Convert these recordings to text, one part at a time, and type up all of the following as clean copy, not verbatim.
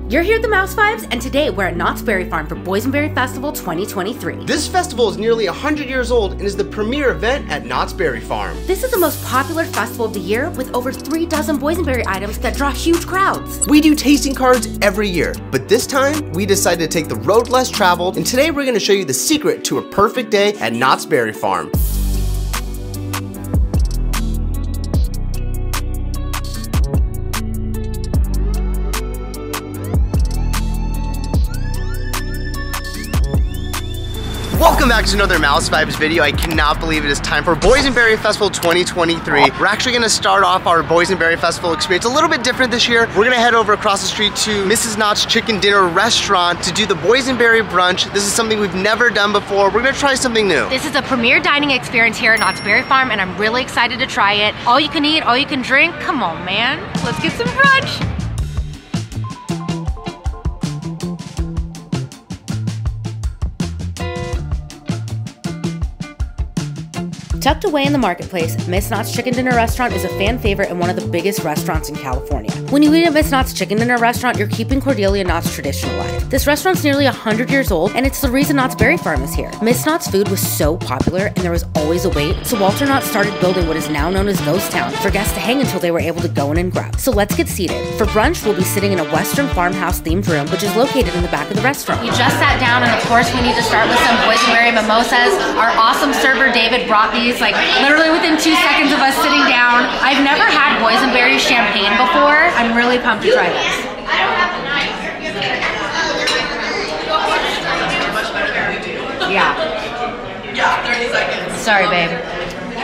You're here at the Mouse Vibes, and today we're at Knott's Berry Farm for Boysenberry Festival 2023. This festival is nearly 100 years old and is the premier event at Knott's Berry Farm. This is the most popular festival of the year with over 3 dozen boysenberry items that draw huge crowds. We do tasting cards every year, but this time we decided to take the road less traveled, and today we're going to show you the secret to a perfect day at Knott's Berry Farm. Welcome back to another Mouse Vibes video. I cannot believe it is time for Boysenberry Festival 2023. We're actually gonna start off our Boysenberry Festival experience a little bit different this year. We're gonna head over across the street to Mrs. Knott's Chicken Dinner Restaurant to do the Boysenberry Brunch. This is something we've never done before. We're gonna try something new. This is a premier dining experience here at Knott's Berry Farm, and I'm really excited to try it. All you can eat, all you can drink. Come on, man. Let's get some brunch. Tucked away in the marketplace, Miss Knott's Chicken Dinner Restaurant is a fan favorite and one of the biggest restaurants in California. When you eat at Miss Knott's Chicken Dinner Restaurant, you're keeping Cordelia Knott's tradition alive. This restaurant's nearly 100 years old, and it's the reason Knott's Berry Farm is here. Miss Knott's food was so popular, and there was always a wait, so Walter Knott started building what is now known as Ghost Town for guests to hang until they were able to go in and grub. So let's get seated. For brunch, we'll be sitting in a Western farmhouse themed room, which is located in the back of the restaurant. We just sat down, and of course we need to start with some Boysenberry Mimosas. Our awesome server David brought these like literally within 2 seconds of us sitting down. I've never had Boysenberry champagne before. I'm really pumped to try this. Yeah. 30 seconds. Sorry, babe.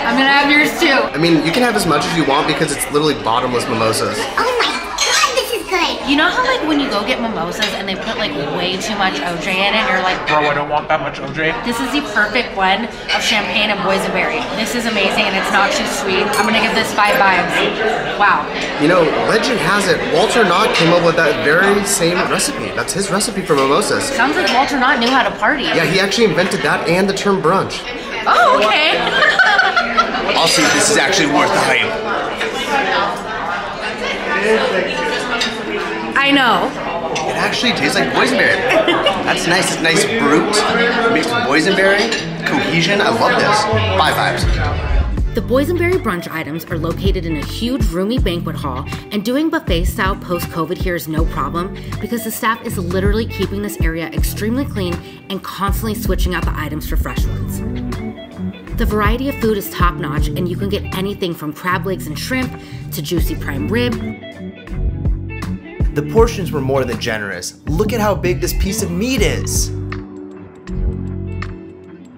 I'm gonna have yours too. I mean, you can have as much as you want because it's literally bottomless mimosas. Oh my god, this is good. You know how like when you go get mimosas and they put like way too much OJ in it, you're like, bro, I don't want that much OJ. This is the perfect blend of champagne and boysenberry. This is amazing and it's not too sweet. I'm gonna give this 5 vibes. Wow. You know, legend has it, Walter Knott came up with that very same recipe. That's his recipe for mimosas. Sounds like Walter Knott knew how to party. Yeah, he actually invented that and the term brunch. Oh, okay. I'll see if this is actually worth the hype. I know. It actually tastes like boysenberry. That's nice. It's nice brute mixed with boysenberry. Cohesion. I love this. 5 vibes. The Boysenberry brunch items are located in a huge roomy banquet hall, and doing buffet style post-COVID here is no problem because the staff is literally keeping this area extremely clean and constantly switching out the items for fresh ones. The variety of food is top notch, and you can get anything from crab legs and shrimp to juicy prime rib. The portions were more than generous. Look at how big this piece of meat is.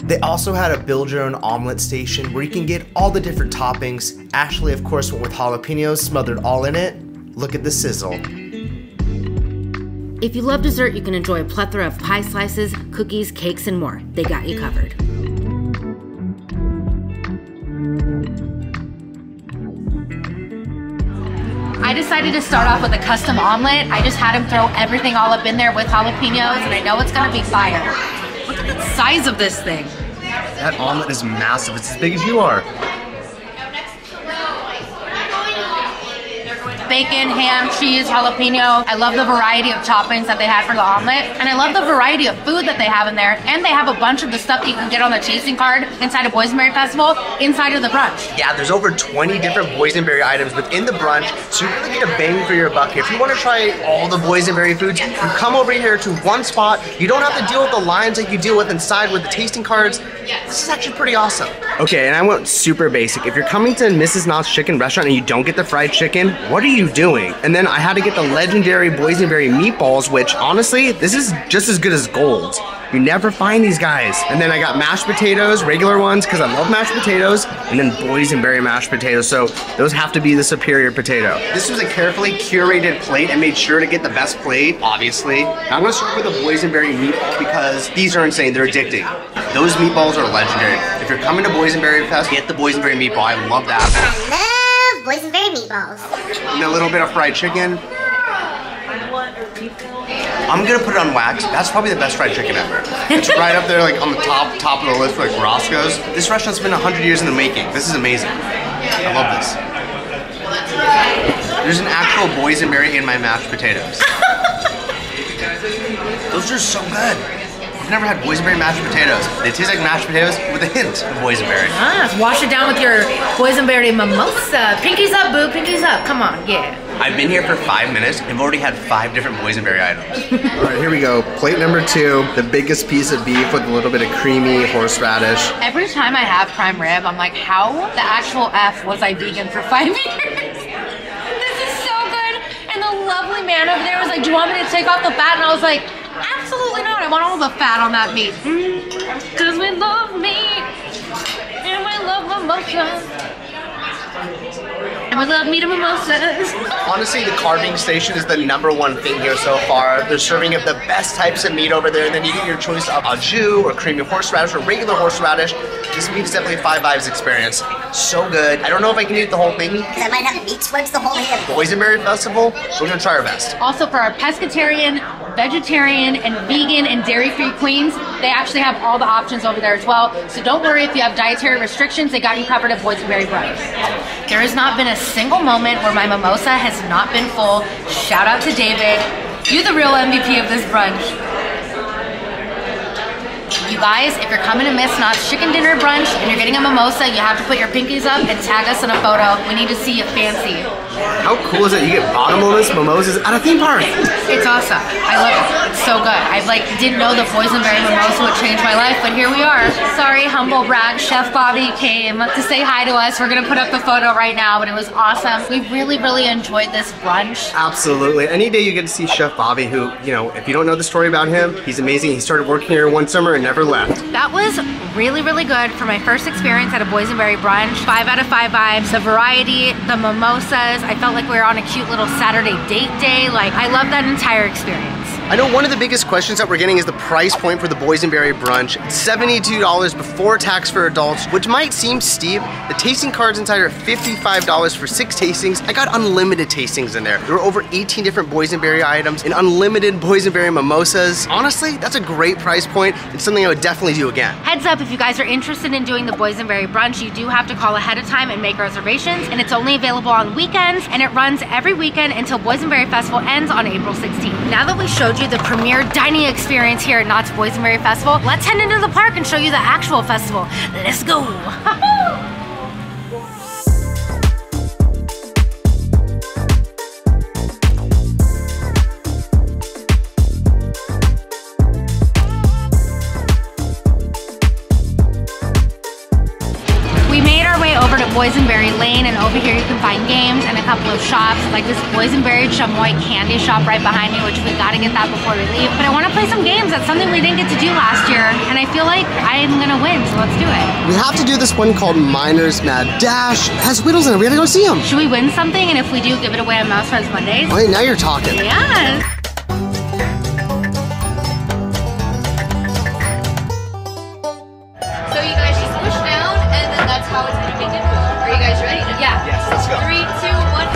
They also had a build your own omelet station where you can get all the different toppings. Ashley, of course, went with jalapenos smothered all in it. Look at the sizzle. If you love dessert, you can enjoy a plethora of pie slices, cookies, cakes, and more. They got you covered. I decided to start off with a custom omelet. I just had him throw everything all up in there with jalapenos, and I know it's gonna be fire. Look at the size of this thing. That omelet is massive. It's as big as you are. Bacon, ham, cheese, jalapeno. I love the variety of toppings that they had for the omelet. And I love the variety of food that they have in there. And they have a bunch of the stuff that you can get on the tasting card inside of Boysenberry Festival, inside of the brunch. Yeah, there's over 20 different boysenberry items within the brunch, so you really get a bang for your buck. If you want to try all the boysenberry foods, you come over here to one spot. You don't have to deal with the lines that you deal with inside with the tasting cards. This is actually pretty awesome. Okay, and I went super basic. If you're coming to Mrs. Knott's Chicken Restaurant and you don't get the fried chicken, what are you doing? And then I had to get the legendary Boysenberry meatballs, which honestly, this is just as good as gold. You never find these guys. And then I got mashed potatoes, regular ones, because I love mashed potatoes, and then Boysenberry mashed potatoes, so those have to be the superior potato. This was a carefully curated plate. I made sure to get the best plate, obviously. Now I'm gonna start with a Boysenberry meatball because these are insane, they're addicting. Those meatballs are legendary. If you're coming to Boysenberry Fest, get the Boysenberry meatball, I love that. I love Boysenberry meatballs. And a little bit of fried chicken. I'm gonna put it on wax. That's probably the best fried chicken ever. It's right up there, like on the top of the list for like Roscoe's. This restaurant's been 100 years in the making. This is amazing. I love this. There's an actual boysenberry in my mashed potatoes. Those are so good. I've never had boysenberry mashed potatoes. They taste like mashed potatoes with a hint of boysenberry. Ah, wash it down with your Boysenberry Mimosa. Pinkies up, boo, pinkies up. Come on, yeah. I've been here for 5 minutes and I've already had 5 different boysenberry items. All right, here we go. Plate number 2, the biggest piece of beef with a little bit of creamy horseradish. Every time I have prime rib, I'm like, how the actual F was I vegan for 5 years? This is so good. And the lovely man over there was like, do you want me to take off the fat? And I was like, absolutely not. I want all the fat on that meat. Because we love meat. And we love mimosas. And we love meat and mimosas. Honestly, the carving station is the #1 thing here so far. They're serving up the best types of meat over there, and then you get your choice of au jus or creamy horseradish or regular horseradish. This meat is definitely a 5 Vibes experience. So good. I don't know if I can eat the whole thing. Because I might have meat sweats the whole day. Boysenberry Festival, we're gonna try our best. Also for our pescatarian, vegetarian, and vegan and dairy-free queens, they actually have all the options over there as well. So don't worry if you have dietary restrictions, they got you covered at Boysenberry Brunch. There has not been a single moment where my mimosa has not been full. Shout out to David. You're the real MVP of this brunch. You guys, if you're coming to Miss Knott's Chicken Dinner Brunch and you're getting a mimosa, you have to put your pinkies up and tag us in a photo. We need to see you fancy. How cool is it? You get bottomless mimosas at a theme park. It's awesome. I love it. It's so good. I didn't know the Boysenberry Mimosa would change my life, but here we are. Sorry, humble brag. Chef Bobby came to say hi to us. We're gonna put up the photo right now, but it was awesome. We really, really enjoyed this brunch. Absolutely. Any day you get to see Chef Bobby, who, you know, if you don't know the story about him, he's amazing. He started working here one summer and never left. That was really, really good for my first experience at a Boysenberry Brunch. 5 out of 5 vibes. The variety, the mimosas. I felt like we were on a cute little Saturday date day. Like, I love that entire experience. I know one of the biggest questions that we're getting is the price point for the Boysenberry Brunch. It's $72 before tax for adults, which might seem steep. The tasting cards inside are $55 for 6 tastings. I got unlimited tastings in there. There were over 18 different boysenberry items and unlimited boysenberry mimosas. Honestly, that's a great price point. It's something I would definitely do again. Heads up, if you guys are interested in doing the Boysenberry Brunch, you do have to call ahead of time and make reservations, and it's only available on weekends, and it runs every weekend until Boysenberry Festival ends on April 16th. Now that we showed you the premier dining experience here at Knott's Boysenberry Festival, let's head into the park and show you the actual festival. Let's go. We made our way over to Boysenberry Lane, and over here you can find games and a couple of shops, like this Boysenberry chamoy candy shop right behind me, which we gotta get that before we leave. But I wanna play some games. That's something we didn't get to do last year, and I feel like I'm gonna win, so let's do it. We have to do this one called Miner's Mad Dash. It has Whittles in it. We gotta go see them. Should we win something, and if we do, give it away on Mouse Friends Mondays? Wait, now you're talking. Yes. So you guys just push down, and then that's how it's gonna be different. Are you guys ready? Yeah. Yes, let's go. 3, 2, 1.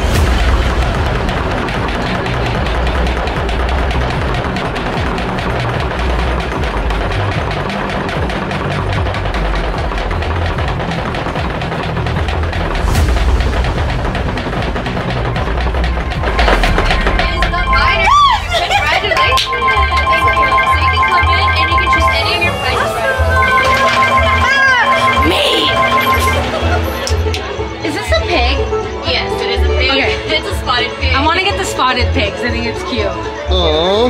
Spotted pigs. I think it's cute. Aww.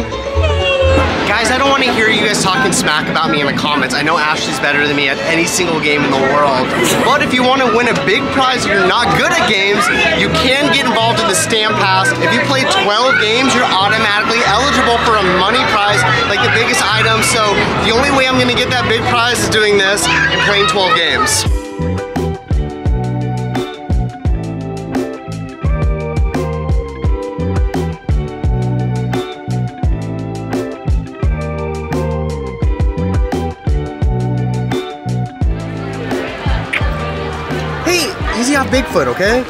Guys, I don't want to hear you guys talking smack about me in the comments. I know Ashley's better than me at any single game in the world. But if you want to win a big prize if you're not good at games, you can get involved in the Stamp Pass. If you play 12 games, you're automatically eligible for a money prize, like the biggest item. So the only way I'm going to get that big prize is doing this and playing 12 games. Easy off Bigfoot, okay?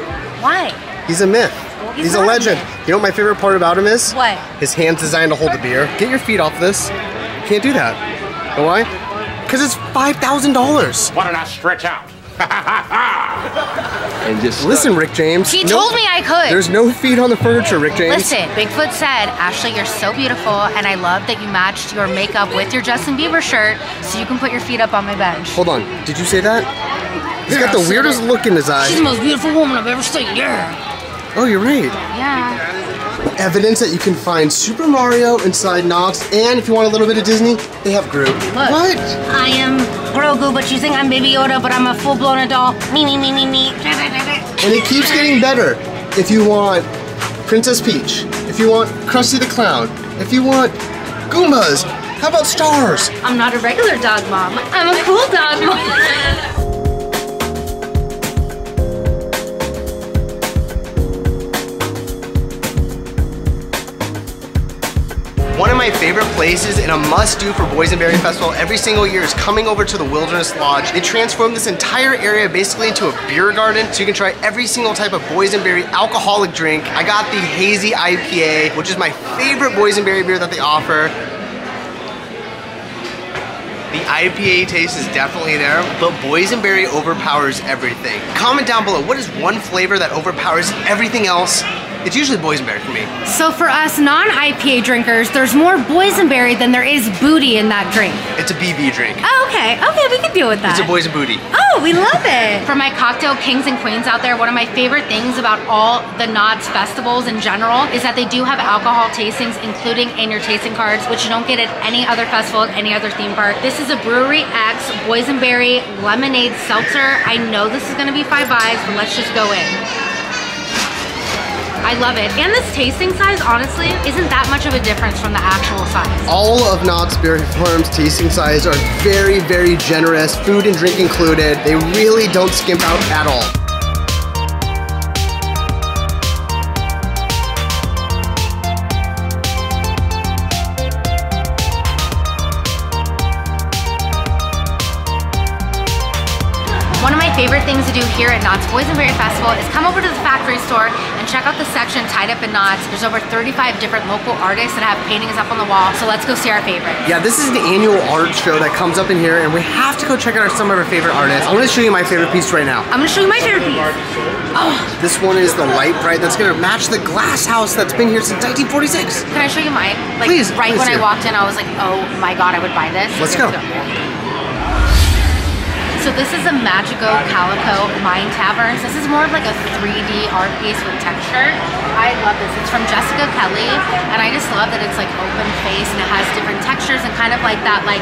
Why? He's a myth. He's a legend. You know what my favorite part about him is? What? His hand's designed to hold the beer. Get your feet off this. Can't do that. Know why? Because it's $5,000. Why don't I stretch out? And just Listen, Rick James. He told me I could. There's no feet on the furniture, Rick James. Listen, Bigfoot said, Ashley, you're so beautiful, and I love that you matched your makeup with your Justin Bieber shirt, so you can put your feet up on my bench. Hold on. Did you say that? He's got the weirdest look in his eyes. She's the most beautiful woman I've ever seen. Yeah. Oh, you're right. Yeah. Evidence that you can find Super Mario inside Knott's, and if you want a little bit of Disney, they have Groot. Look, What? I am Grogu, but you think I'm Baby Yoda, but I'm a full-blown adult. Me. And it keeps getting better. If you want Princess Peach, if you want Krusty the Clown, if you want Goombas, how about stars? I'm not a regular dog mom. I'm a cool dog mom. One of my favorite places and a must-do for Boysenberry Festival every single year is coming over to the Wilderness Lodge. They transformed this entire area basically into a beer garden, so you can try every single type of boysenberry alcoholic drink. I got the Hazy IPA, which is my favorite boysenberry beer that they offer. The IPA taste is definitely there, but boysenberry overpowers everything. Comment down below, what is one flavor that overpowers everything else? It's usually boysenberry for me. So for us non-IPA drinkers, there's more boysenberry than there is booty in that drink. It's a BV drink. Oh, okay. Okay, we can deal with that. It's a boys and booty. Oh, we love it. For my cocktail kings and queens out there, one of my favorite things about all the Knott's festivals in general is that they do have alcohol tastings, including in your tasting cards, which you don't get at any other festival, at any other theme park. This is a Brewery X boysenberry lemonade seltzer. I know this is gonna be 5 buys, but let's just go in. I love it. And this tasting size, honestly, isn't that much of a difference from the actual size. All of Knott's Berry Farm's tasting sizes are very, very generous, food and drink included. They really don't skimp out at all. One of my favorite things to do here at Knott's Boysenberry Festival is come over to the factory store and check out the section tied up in Knott's. There's over 35 different local artists that have paintings up on the wall, so let's go see our favorites. Yeah, this is the annual art show that comes up in here, and we have to go check out some of our favorite artists. I'm gonna show you my favorite piece right now. I'm gonna show you my favorite piece. Oh, This one is the light bright that's gonna match the glass house that's been here since 1946. can I show you mine? Like, Please, right please when I do. walked in, I was like, oh my god, I would buy this. Let's go. So this is a Magico Calico Mine Taverns. This is more of like a 3D art piece with texture. I love this. It's from Jessica Kelly, and I just love that it's like open face and it has different textures and kind of like that like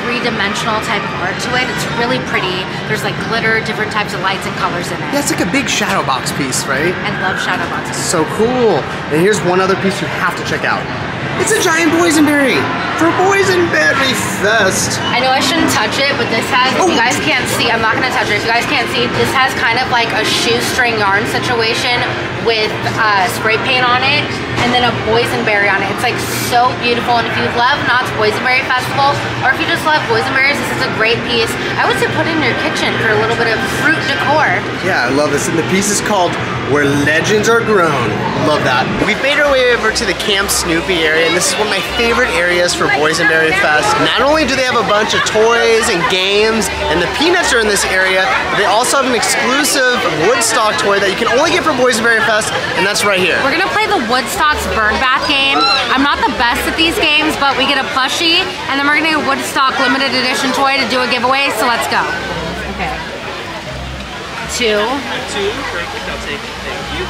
three-dimensional type of art to it. It's really pretty. There's like glitter, different types of lights and colors in it. Yeah, it's like a big shadow box piece, right? I love shadow boxes. So cool. And here's one other piece you have to check out. It's a giant boysenberry for Boysenberry Fest. I know I shouldn't touch it, but this has, if you guys can't see, I'm not gonna touch it. If you guys can't see, this has kind of like a shoestring yarn situation with spray paint on it and then a boysenberry on it. It's like so beautiful. And if you love Knott's Boysenberry Festival, or if you just love boysenberries, this is a great piece. I would say put it in your kitchen for a little bit of fruit decor. Yeah, I love this. And the piece is called Where Legends Are Grown. Love that. We've made our way over to the Camp Snoopy area, and this is one of my favorite areas for Boysenberry Fest. Not only do they have a bunch of toys and games, and the peanuts are in this area, but they also have an exclusive Woodstock toy that you can only get from Boysenberry Fest, and that's right here. We're gonna play the Woodstock's Burn Bath game. I'm not the best at these games, but we get a plushie, and then we're gonna get a Woodstock limited edition toy to do a giveaway, so let's go. Okay. 2. Perfect, I'll take it, thank you.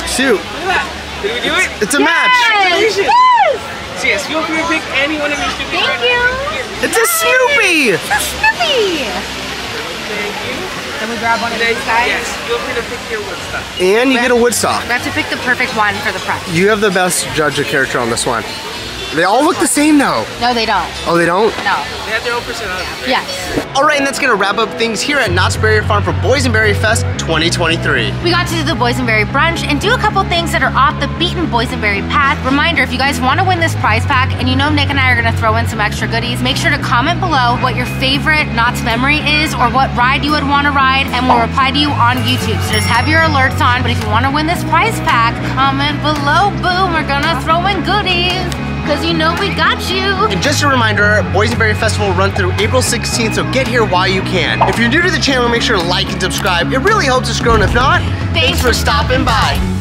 Shoot. Look at that. Did we do it? It's a match. Yes! Yes! Yes! So yes, feel free to pick any one of these Snoopy. Thank you. It's a Snoopy. Snoopy! Thank you. Can we grab one of Then, these guys? yes, feel free to pick your Woodstock. And you get a Woodstock. We have to pick the perfect one for the prize. You have the best judge of character on this one. They all look the same though. No, they don't. Oh, they don't? No. They have their own personality, right? Yes. All right, and that's gonna wrap up things here at Knott's Berry Farm for Boysenberry Fest 2023. We got to do the Boysenberry Brunch and do a couple things that are off the beaten Boysenberry path. Reminder, if you guys want to win this prize pack, and you know Nick and I are gonna throw in some extra goodies, make sure to comment below what your favorite Knott's memory is or what ride you would want to ride, and we'll reply to you on YouTube. So just have your alerts on, but if you want to win this prize pack, comment below, boom, we're gonna throw in goodies. Cause you know we got you. And just a reminder, Boysenberry Festival will run through April 16th, so get here while you can. If you're new to the channel, make sure to like and subscribe. It really helps us grow, and if not, thanks for stopping by.